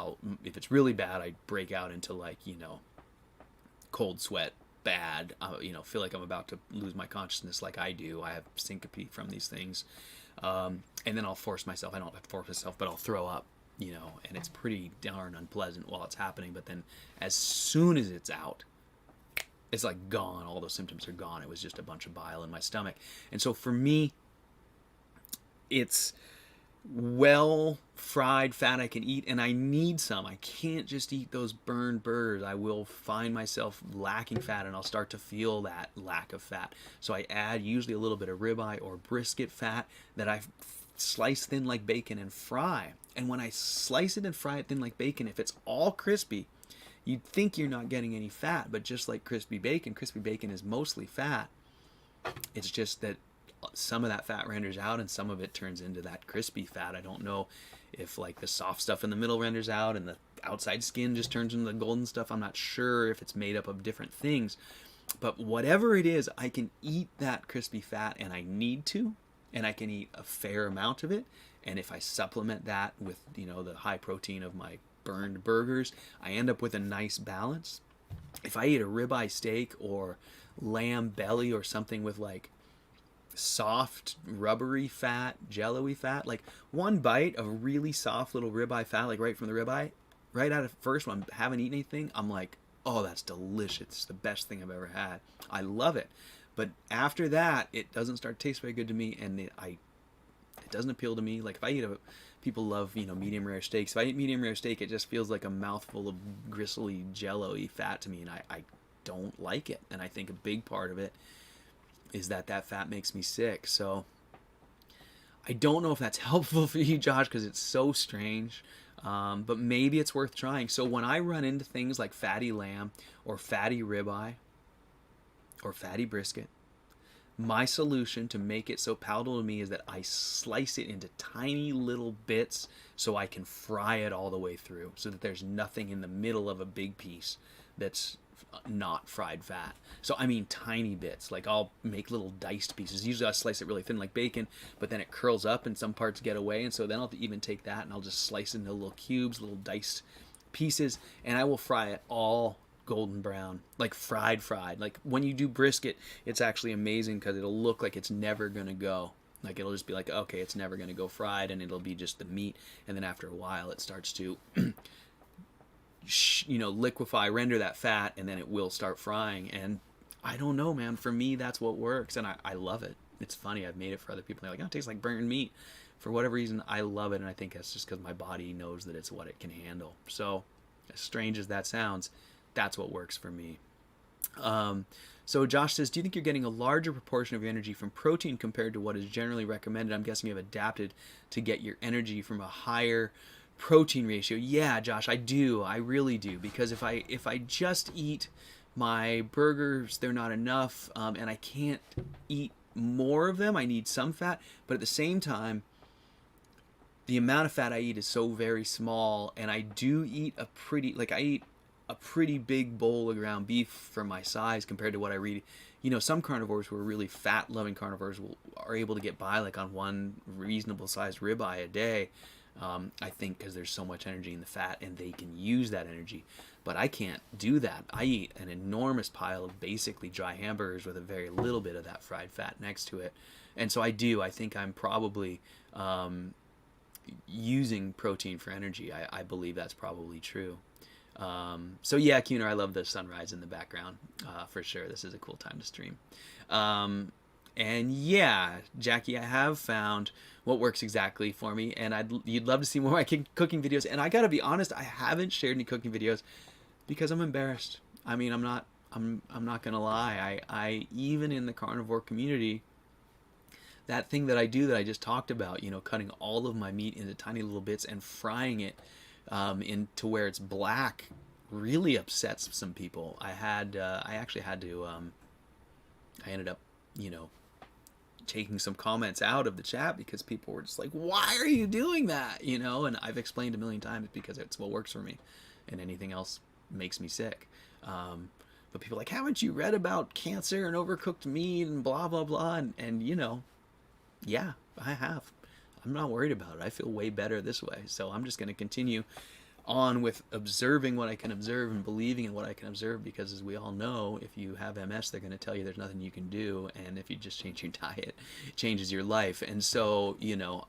if it's really bad, I break out into, like, you know, cold sweat, bad, you know, feel like I'm about to lose my consciousness like I do. I have syncope from these things. And then I'll force myself. I don't have to force myself, but I'll throw up, you know, and it's pretty darn unpleasant while it's happening. But then as soon as it's out, it's like gone. All those symptoms are gone. It was just a bunch of bile in my stomach. And so for me, it's well fried fat I can eat, and I need some. I can't just eat those burned burgers. I will find myself lacking fat, and I'll start to feel that lack of fat. So I add usually a little bit of ribeye or brisket fat that I slice thin like bacon and fry. And when I slice it and fry it thin like bacon, if it's all crispy, you'd think you're not getting any fat, but just like crispy bacon is mostly fat. It's just that some of that fat renders out and some of it turns into that crispy fat. I don't know if, like, the soft stuff in the middle renders out and the outside skin just turns into the golden stuff. I'm not sure if it's made up of different things, but whatever it is, I can eat that crispy fat, and I need to, and I can eat a fair amount of it. And if I supplement that with, you know, the high protein of my burned burgers, I end up with a nice balance. If I eat a ribeye steak or lamb belly or something with, like, soft rubbery fat, jello-y fat, like one bite of really soft little ribeye fat, like right from the ribeye, right out of first when I haven't eaten anything, I'm like, oh, that's delicious. It's the best thing I've ever had. I love it. But after that, it doesn't start to taste very good to me, and it doesn't appeal to me. Like, if I eat people love, you know, medium rare steaks. If I eat medium rare steak, it just feels like a mouthful of gristly jello-y fat to me, and I don't like it. And I think a big part of it is that fat makes me sick. So I don't know if that's helpful for you, Josh, because it's so strange. But maybe it's worth trying. So when I run into things like fatty lamb or fatty ribeye or fatty brisket, my solution to make it so palatable to me is that I slice it into tiny little bits so I can fry it all the way through, so that there's nothing in the middle of a big piece that's not fried fat. So I mean tiny bits. Like, I'll make little diced pieces. Usually I slice it really thin like bacon, but then it curls up and some parts get away, and so then I'll even take that and I'll just slice it into little cubes, little diced pieces, and I will fry it all golden brown, like fried. Like, when you do brisket, it's actually amazing because it'll look like it's never gonna go. Like, it'll just be like, okay, it's never gonna go fried, and it'll be just the meat, and then after a while it starts to you know, liquefy, render that fat, and then it will start frying. And I don't know, man, for me that's what works, and I love it. It's funny, I've made it for other people, they're like, oh, it tastes like burnt meat. For whatever reason, I love it, and I think that's just because my body knows that it's what it can handle. So as strange as that sounds, that's what works for me. So Josh says, do you think you're getting a larger proportion of your energy from protein compared to what is generally recommended? I'm guessing you have adapted to get your energy from a higher protein ratio. Yeah, Josh, I do. I really do. Because if I just eat my burgers, they're not enough, and I can't eat more of them. I need some fat, but at the same time, the amount of fat I eat is so very small, and I do eat I eat a pretty big bowl of ground beef for my size compared to what I read. You know, some carnivores who are really fat-loving carnivores are able to get by like on one reasonable-sized ribeye a day. I think because there's so much energy in the fat, and they can use that energy. But I can't do that. I eat an enormous pile of basically dry hamburgers with a very little bit of that fried fat next to it. And so I think I'm probably using protein for energy. I believe that's probably true. So yeah, Kuner, I love the sunrise in the background, for sure. This is a cool time to stream. And yeah, Jackie, I have found what works exactly for me, and you'd love to see more of my cooking videos. And I gotta be honest, I haven't shared any cooking videos because I'm embarrassed. I mean, I'm not gonna lie. I even in the carnivore community, that thing that I do that I just talked about, cutting all of my meat into tiny little bits and frying it into where it's black, really upsets some people. I actually had to, I ended up, taking some comments out of the chat because people were just like, why are you doing that? And I've explained a million times because it's what works for me, and anything else makes me sick. But people are like, haven't you read about cancer and overcooked meat and blah, blah, blah? And yeah, I have. I'm not worried about it. I feel way better this way. So I'm just going to continue on with observing what I can observe and believing in what I can observe, because as we all know, if you have MS, they're going to tell you there's nothing you can do, and if you just change your diet, it changes your life. And so,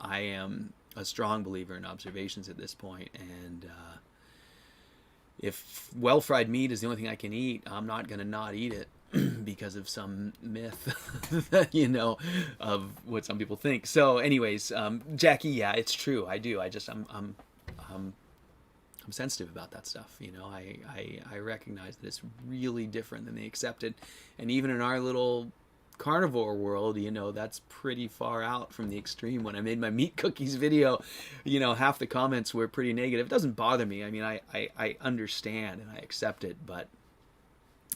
I am a strong believer in observations at this point, and if well-fried meat is the only thing I can eat, I'm not going to not eat it because of some myth of what some people think. So anyways, Jackie, yeah, it's true. I do. I'm sensitive about that stuff. I recognize that it's really different than they accepted. And even in our little carnivore world, that's pretty far out from the extreme. When I made my meat cookies video, half the comments were pretty negative. It doesn't bother me. I mean, I understand and I accept it, but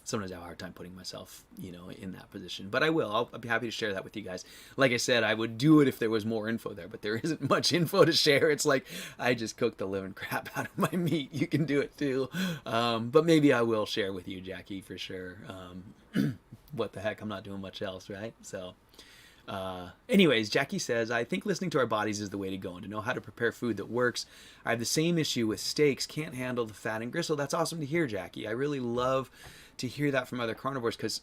sometimes I have a hard time putting myself, in that position. But I will. I'll be happy to share that with you guys. Like I said, I would do it if there was more info there, but there isn't much info to share. It's like, I just cooked the living crap out of my meat. You can do it too. But maybe I will share with you, Jackie, for sure. What the heck? I'm not doing much else, right? So anyways, Jackie says, I think listening to our bodies is the way to go, and to know how to prepare food that works. I have the same issue with steaks. Can't handle the fat and gristle. That's awesome to hear, Jackie. I really love to hear that from other carnivores, because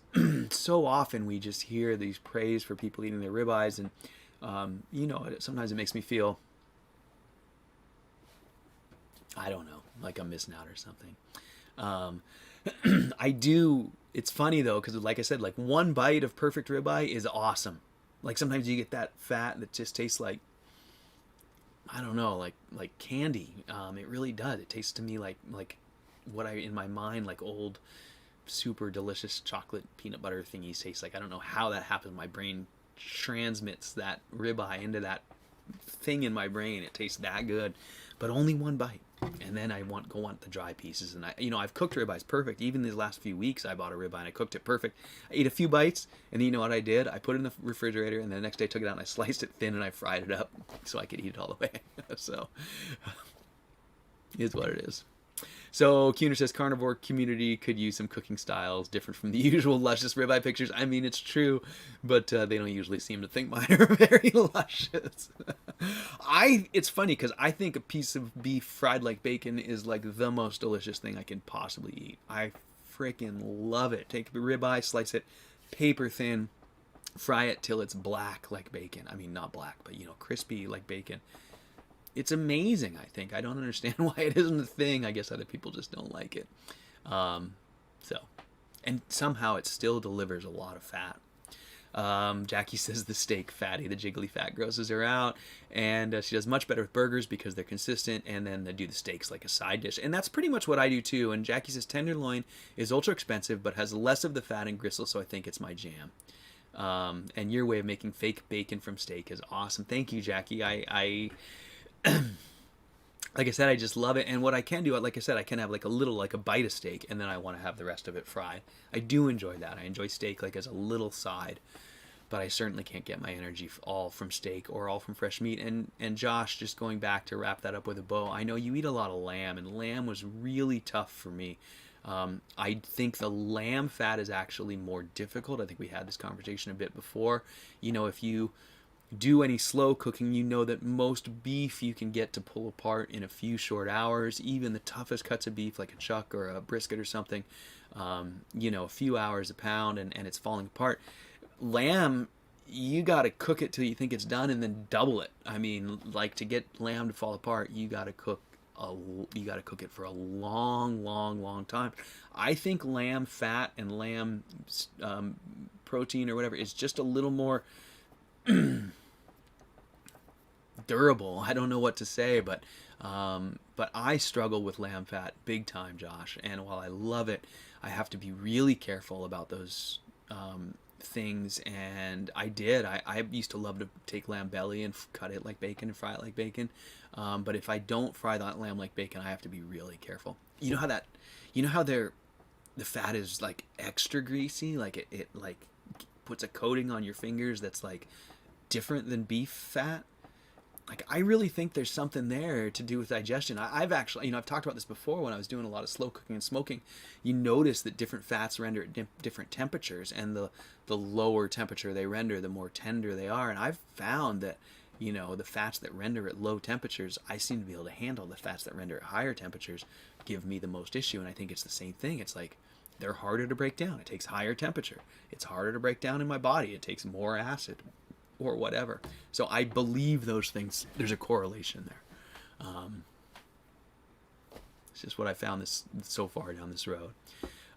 so often we just hear these praise for people eating their ribeyes, and sometimes it makes me feel, I don't know, like I'm missing out or something. I do. It's funny though, because like I said, like one bite of perfect ribeye is awesome. Like sometimes you get that fat that just tastes like, I don't know, like candy. It really does. It tastes to me like what I, in my mind, like old super delicious chocolate peanut butter thingies taste like. I don't know how that happens. My brain transmits that ribeye into that thing in my brain. It tastes that good, but only one bite. And then I want the dry pieces. And I've cooked ribeyes perfect. Even these last few weeks, I bought a ribeye and I cooked it perfect. I ate a few bites, and then you know what I did? I put it in the refrigerator, and then the next day I took it out and I sliced it thin and I fried it up so I could eat it all the way. So, it is what it is. So Kuhner says carnivore community could use some cooking styles different from the usual luscious ribeye pictures. I mean, it's true, but they don't usually seem to think mine are very luscious. It's funny because I think a piece of beef fried like bacon is like the most delicious thing I can possibly eat. I freaking love it. Take the ribeye, slice it paper thin, fry it till it's black like bacon. I mean, not black, but crispy like bacon. It's amazing, I think. I don't understand why it isn't a thing. I guess other people just don't like it. And somehow it still delivers a lot of fat. Jackie says the steak fatty, the jiggly fat grosses her out. And she does much better with burgers because they're consistent. And then they do the steaks like a side dish. And that's pretty much what I do too. And Jackie says tenderloin is ultra expensive but has less of the fat and gristle, so I think it's my jam. And your way of making fake bacon from steak is awesome. Thank you, Jackie. I like I said, I just love it. And what I can do, like I said, I can have like a bite of steak, and then I want to have the rest of it fried. I do enjoy that. I enjoy steak like as a little side, but I certainly can't get my energy all from steak or all from fresh meat. And Josh, just going back to wrap that up with a bow, I know you eat a lot of lamb, and lamb was really tough for me. I think the lamb fat is actually more difficult. I think we had this conversation a bit before. If you do any slow cooking, that most beef you can get to pull apart in a few short hours. Even the toughest cuts of beef, like a chuck or a brisket or something, a few hours a pound, and it's falling apart. Lamb, you got to cook it till you think it's done, and then double it. I mean, like, to get lamb to fall apart, you got to cook it for a long, long, long time. I think lamb fat and lamb protein or whatever is just a little more durable. I don't know what to say, but I struggle with lamb fat big time, Josh. And while I love it, I have to be really careful about those things, and I used to love to take lamb belly and cut it like bacon and fry it like bacon. But if I don't fry that lamb like bacon, I have to be really careful. You know how the fat is like extra greasy, like it like puts a coating on your fingers that's like different than beef fat. Like, I really think there's something there to do with digestion. I've actually, I've talked about this before when I was doing a lot of slow cooking and smoking. You notice that different fats render at different temperatures, and the lower temperature they render, the more tender they are. And I've found that, the fats that render at low temperatures, I seem to be able to handle. The fats that render at higher temperatures give me the most issue. And I think it's the same thing. It's like, they're harder to break down. It takes higher temperature. It's harder to break down in my body. It takes more acid, or whatever. So I believe those things, there's a correlation there. It's just what I found this so far down this road.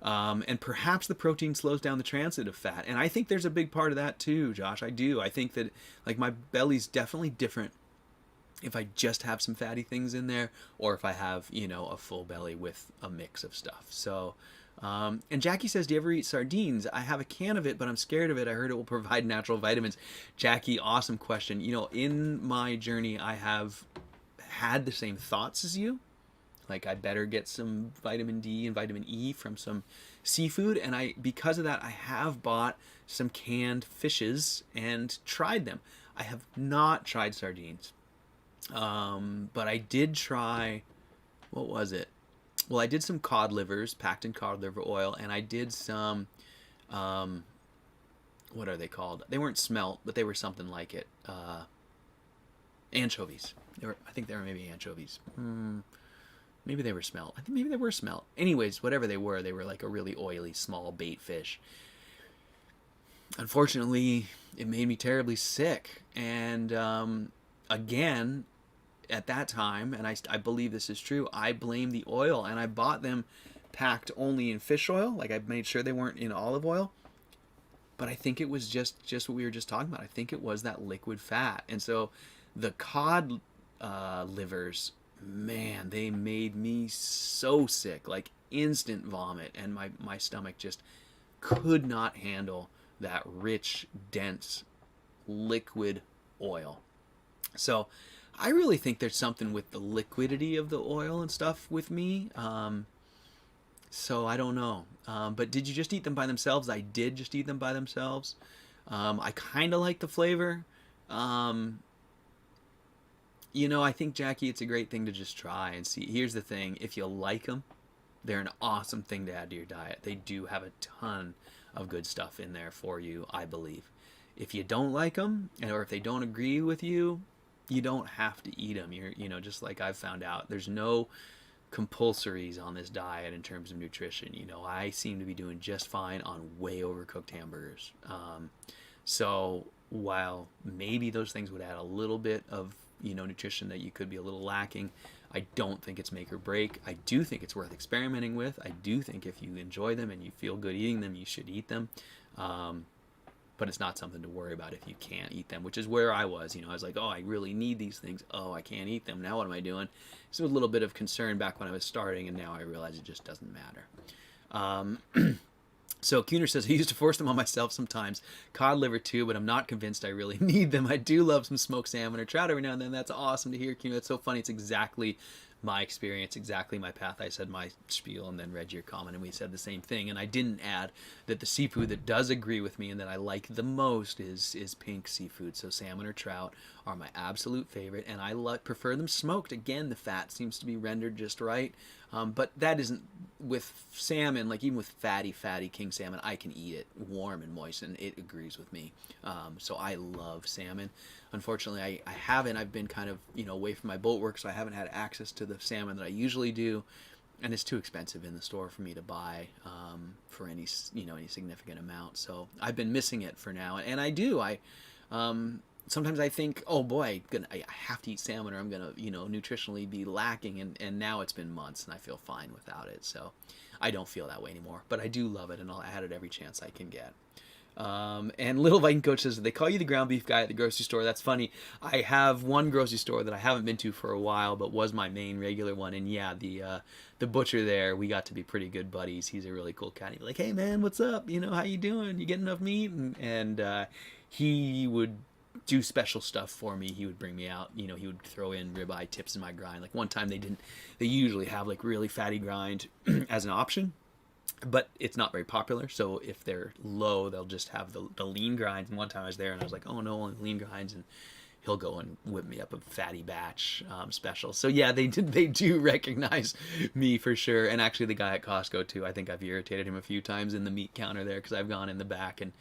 And perhaps the protein slows down the transit of fat. And I think there's a big part of that too, Josh. I do. I think that, like, my belly's definitely different if I just have some fatty things in there, or if I have, a full belly with a mix of stuff. So, and Jackie says, do you ever eat sardines? I have a can of it, but I'm scared of it. I heard it will provide natural vitamins. Jackie, awesome question. In my journey, I have had the same thoughts as you. Like, I better get some vitamin D and vitamin E from some seafood. And because of that, I have bought some canned fishes and tried them. I have not tried sardines. But I did try, what was it? Well, I did some cod livers, packed in cod liver oil, and I did some, what are they called? They weren't smelt, but they were something like it. Anchovies. I think they were maybe anchovies. Maybe they were smelt. I think maybe they were smelt. Anyways, whatever they were like a really oily, small bait fish. Unfortunately, it made me terribly sick. And again, at that time, and I believe this is true, I blame the oil, and I bought them packed only in fish oil. Like, I made sure they weren't in olive oil. But I think it was just what we were just talking about. I think it was that liquid fat. And so the cod livers, man, they made me so sick, like instant vomit, and my stomach just could not handle that rich, dense, liquid oil. So I really think there's something with the liquidity of the oil and stuff with me. So I don't know. But did you just eat them by themselves? I did just eat them by themselves. I kind of like the flavor. I think, Jackie, it's a great thing to just try and see. Here's the thing. If you like them, they're an awesome thing to add to your diet. They do have a ton of good stuff in there for you, I believe. If you don't like them, or if they don't agree with you, you don't have to eat them. You're, just like I've found out, there's no compulsories on this diet in terms of nutrition. I seem to be doing just fine on way overcooked hamburgers. So while maybe those things would add a little bit of, nutrition that you could be a little lacking, I don't think it's make or break. I do think it's worth experimenting with. I do think if you enjoy them and you feel good eating them, you should eat them. But it's not something to worry about if you can't eat them, which is where I was. I was like, oh, I really need these things. Oh, I can't eat them. Now what am I doing? So a little bit of concern back when I was starting, and now I realize it just doesn't matter. So Kuhner says, I used to force them on myself sometimes. Cod liver too, but I'm not convinced I really need them. I do love some smoked salmon or trout every now and then. That's awesome to hear, Kuhner. That's so funny. It's exactly my experience, exactly my path. I said my spiel and then read your comment, and we said the same thing. And I didn't add that the seafood that does agree with me and that I like the most is pink seafood. So salmon or trout are my absolute favorite, and I prefer them smoked. Again, the fat seems to be rendered just right. But that isn't with salmon, like even with fatty king salmon, I can eat it warm and moist, and it agrees with me. So I love salmon. Unfortunately, I haven't. I've been kind of, away from my boat work, so I haven't had access to the salmon that I usually do, and it's too expensive in the store for me to buy for any significant amount. So I've been missing it for now, and I do. Sometimes I think, oh boy, I have to eat salmon or I'm gonna, nutritionally be lacking, and now it's been months and I feel fine without it. So I don't feel that way anymore, but I do love it, and I'll add it every chance I can get. And Little Viking Coach says they call you the ground beef guy at the grocery store. That's funny. I have one grocery store that I haven't been to for a while, but was my main regular one. And yeah, the butcher there, we got to be pretty good buddies. He's a really cool cat. He'd be like, "Hey man, what's up? You know, how you doing? You get enough meat?" And he would do special stuff for me. He would bring me out. You know, he would throw in ribeye tips in my grind. Like one time they didn't. They usually have like really fatty grind as an option, but it's not very popular. So if they're low, they'll just have the lean grinds. And one time I was there and I was like, oh no, only lean grinds. And he'll go and whip me up a fatty batch special. So yeah, they do recognize me for sure. And actually the guy at Costco too, I think I've irritated him a few times in the meat counter there, because I've gone in the back and,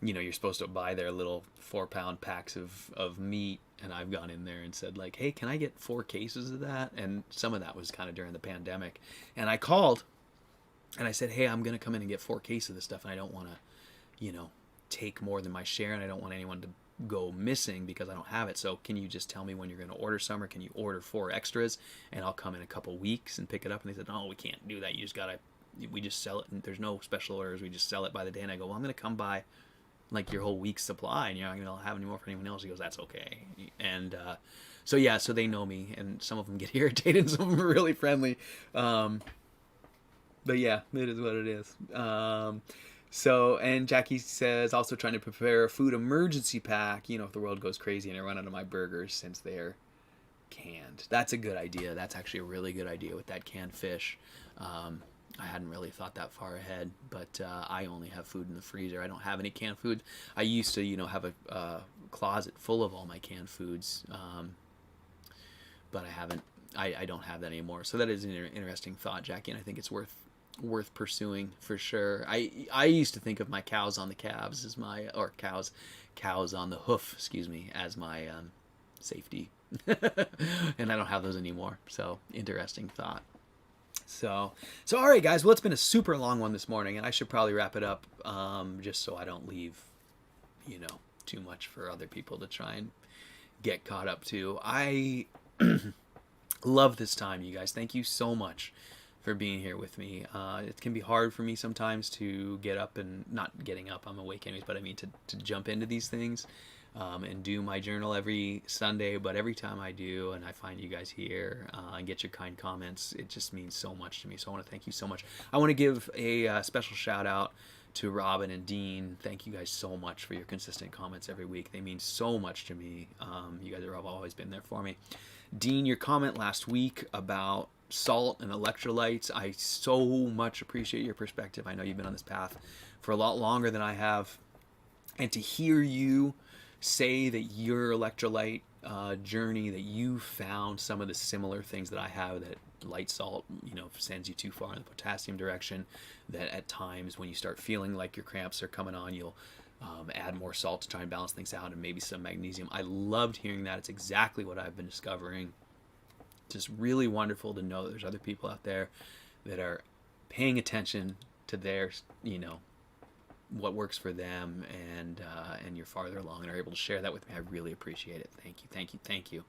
you know, you're supposed to buy their little 4-pound packs of meat. And I've gone in there and said like, hey, can I get 4 cases of that? And some of that was kind of during the pandemic. And I called and I said, hey, I'm going to come in and get 4 cases of this stuff. And I don't want to, you know, take more than my share. And I don't want anyone to go missing because I don't have it. So can you just tell me when you're going to order some, or can you order 4 extras and I'll come in a couple weeks and pick it up? And they said, no, we can't do that. You just got to, we just sell it. And there's no special orders. We just sell it by the day. And I go, well, I'm going to come by like your whole week's supply and you're not going to have any more for anyone else. He goes, that's okay. And so yeah, so they know me, and some of them get irritated and some of them are really friendly. But yeah, it is what it is. So, and Jackie says, also trying to prepare a food emergency pack, you know, if the world goes crazy and I run out of my burgers since they're canned. That's a good idea. That's actually a really good idea with that canned fish. I hadn't really thought that far ahead, but I only have food in the freezer. I don't have any canned food. I used to, you know, have a closet full of all my canned foods, but I haven't. I don't have that anymore. So that is an interesting thought, Jackie, and I think it's worth pursuing for sure. I used to think of my cows on the calves as my, or cows on the hoof, excuse me, as my safety, and I don't have those anymore. So interesting thought. So all right, guys. Well, it's been a super long one this morning, and I should probably wrap it up, just so I don't leave, you know, too much for other people to try and get caught up to. I love this time, you guys. Thank you so much for being here with me. It can be hard for me sometimes to get up, and not getting up, I'm awake anyways, but I mean to jump into these things and do my journal every Sunday. But every time I do and I find you guys here and get your kind comments, it just means so much to me. So I want to thank you so much. I want to give a special shout out to Robin and Dean. Thank you guys so much for your consistent comments every week. They mean so much to me. You guys have always been there for me. Dean, your comment last week about salt and electrolytes, I so much appreciate your perspective. I know you've been on this path for a lot longer than I have, and to hear you say that your electrolyte journey, that you found some of the similar things that I have, that light salt, you know, sends you too far in the potassium direction, that at times when you start feeling like your cramps are coming on, you'll add more salt to try and balance things out, and maybe some magnesium. I loved hearing that. It's exactly what I've been discovering. Just really wonderful to know that there's other people out there that are paying attention to their, you know, what works for them, and you're farther along and are able to share that with me. I really appreciate it. Thank you.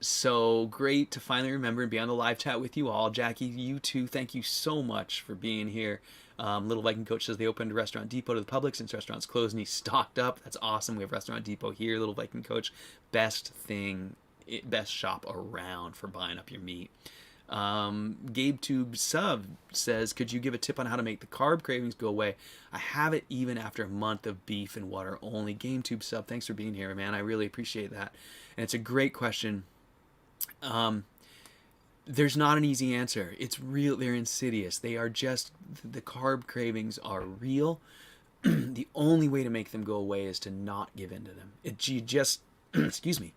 So great to finally remember and be on the live chat with you all. Jackie, you too, thank you so much for being here. Little Viking Coach says they opened a Restaurant Depot to the public since restaurants closed, and he's stocked up. That's awesome. We have Restaurant Depot here. Little Viking Coach, best shop around for buying up your meat. Gabe Tube Sub says, could you give a tip on how to make the carb cravings go away? I have it even after a month of beef and water only. Game Tube Sub, thanks for being here, man. I really appreciate that. And it's a great question. There's not an easy answer. It's real. They're insidious. They are just, the carb cravings are real. The only way to make them go away is to not give in to them. You just, excuse me.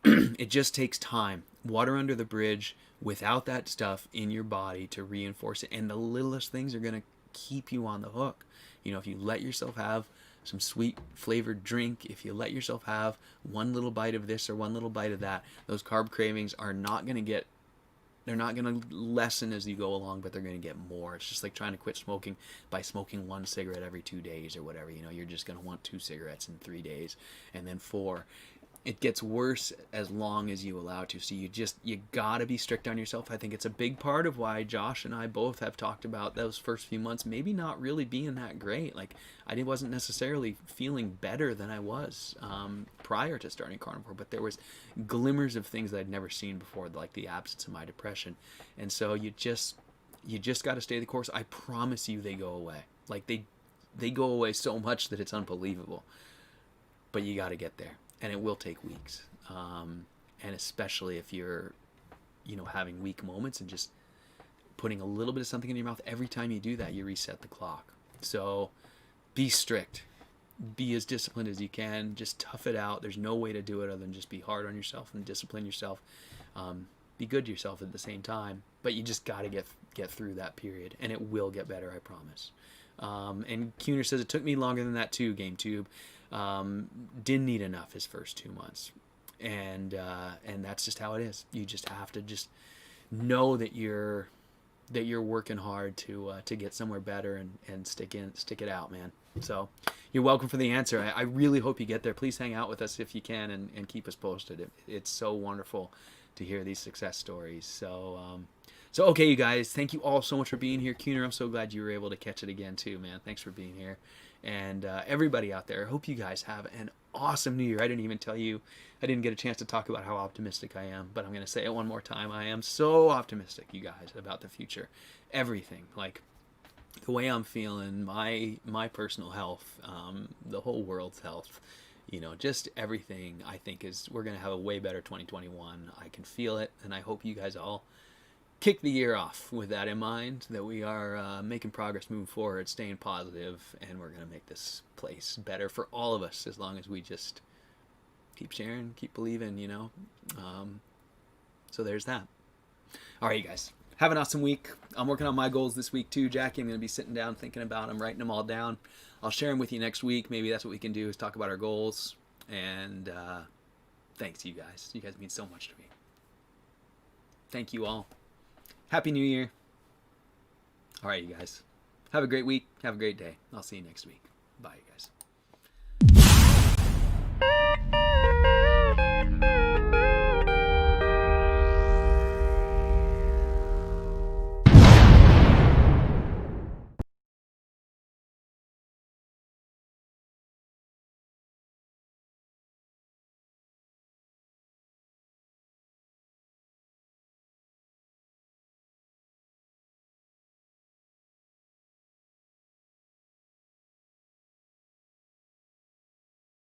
It just takes time. Water under the bridge, without that stuff in your body to reinforce it. And the littlest things are going to keep you on the hook. You know, if you let yourself have some sweet flavored drink, if you let yourself have one little bite of this or one little bite of that, those carb cravings are not going to they're not going to lessen as you go along, but they're going to get more. It's just like trying to quit smoking by smoking 1 cigarette every 2 days or whatever. You know, you're just going to want 2 cigarettes in 3 days and then 4. it gets worse as long as you allow it to. So you gotta be strict on yourself. I think it's a big part of why Josh and I both have talked about those first few months maybe not really being that great. Like I wasn't necessarily feeling better than I was prior to starting carnivore, but there was glimmers of things that I'd never seen before, like the absence of my depression. And so you just got to stay the course. I promise you, they go away. Like they go away so much that it's unbelievable. But you got to get there, and it will take weeks. And especially if you're, having weak moments and just putting a little bit of something in your mouth every time you do that, you reset the clock. So be strict, be as disciplined as you can, just tough it out. There's no way to do it other than just be hard on yourself and discipline yourself. Be good to yourself at the same time, but you just got to get through that period, and it will get better, I promise. And Kuhner says it took me longer than that too, GameTube. Didn't eat enough his first 2 months, and that's just how it is. You just have to just know that you're working hard to get somewhere better and stick it out, man. So you're welcome for the answer. I really hope you get there. Please hang out with us if you can and keep us posted. It's so wonderful to hear these success stories. So okay, you guys, thank you all so much for being here. Kuhner, I'm so glad you were able to catch it again too, man. Thanks for being here. And everybody out there, I hope you guys have an awesome new year. I didn't even tell you, I didn't get a chance to talk about how optimistic I am, but I'm going to say it one more time. I am so optimistic, you guys, about the future. Everything, like the way I'm feeling, my personal health, the whole world's health, just everything, I think we're going to have a way better 2021. I can feel it, and I hope you guys all kick the year off with that in mind, that we are making progress moving forward, staying positive, and we're going to make this place better for all of us as long as we just keep sharing, keep believing, so there's that. All right, you guys, have an awesome week. I'm working on my goals this week too, Jackie. I'm going to be sitting down thinking about them, writing them all down. I'll share them with you next week. Maybe that's what we can do, is talk about our goals. And thanks, you guys. You guys mean so much to me. Thank you all. Happy New Year. All right, you guys. Have a great week. Have a great day. I'll see you next week. Bye, you guys.